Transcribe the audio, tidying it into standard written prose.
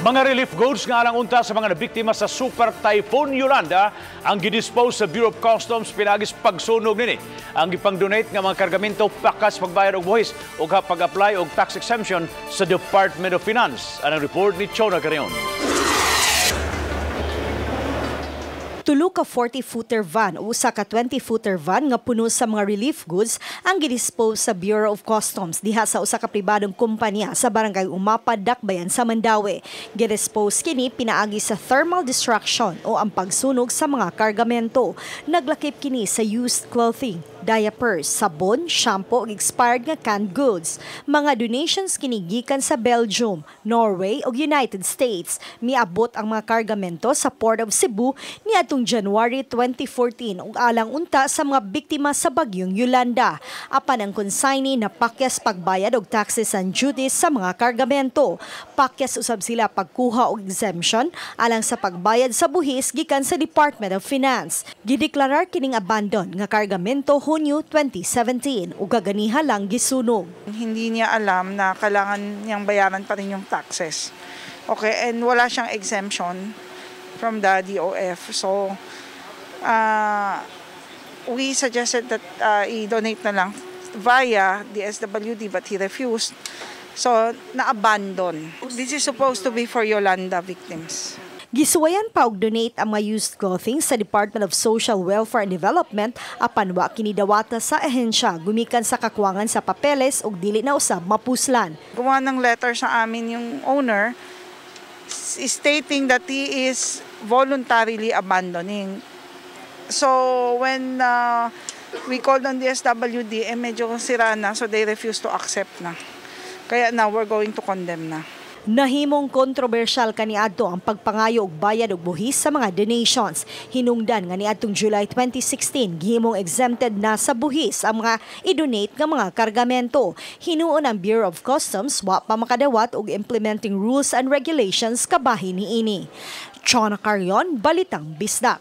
Mga relief goods nga alang unta sa mga nabiktima sa super typhoon Yolanda ang gidispose sa Bureau of Customs pinagis pagsunog nini. Ang gipang-donate nga mga kargamento pakas pagbayad og buhis ug pag-apply og tax exemption sa Department of Finance. Anong report ni Chona Carion. Tulo ka 40-footer van o usa ka 20-footer van nga puno sa mga relief goods ang gidispose sa Bureau of Customs diha sa usa ka pribadong kompanya sa barangay Umapa, Dakbayan sa Mandaue. Gidispose kini pinaagi sa thermal destruction o ang pagsunog sa mga kargamento. Naglakip kini sa used clothing, diapers, sabon, shampoo ug expired nga canned goods. Mga donations kini gikan sa Belgium, Norway ug United States. Miabot ang mga kargamento sa Port of Cebu niadtong January 2014 ug alang unta sa mga biktima sa Bagyong Yolanda. Apan ang consignee na pakyas pagbayad og taxes and duties sa mga kargamento. Pakyas usab sila pagkuha og exemption alang sa pagbayad sa buhis gikan sa Department of Finance. Gideklarar kining abandon nga kargamento Hunyo 2017 ug kaganiha lang gisunog. Hindi niya alam na kailangan niyang bayaran pa rin yung taxes. Okay, and wala siyang exemption from the DOF. So, we suggested that i-donate na lang via DSWD but he refused. So, na-abandon. This is supposed to be for Yolanda victims. Gisuwayan pa og donate ang mga used clothing sa Department of Social Welfare and Development apan wa kini dawata sa ahensya gumikan sa kakuwangan sa papeles ug dili na usab mapuslan. Gumawa ng letter sa amin yung owner stating that he is voluntarily abandoning. So when we called on the DSWD, medyo sira na, so they refused to accept na. Kaya now we're going to condemn na. Nahimong kontrobersyal kaniadto ang pagpangayo og bayad og buhis sa mga donations. Hinungdan nga niadtong July 2016 gihimong exempted na sa buhis ang mga i-donate nga mga kargamento. Hinuon ang Bureau of Customs wa pa makadawat og implementing rules and regulations kabahin niini. Chona Carion, Balitang Bisdak.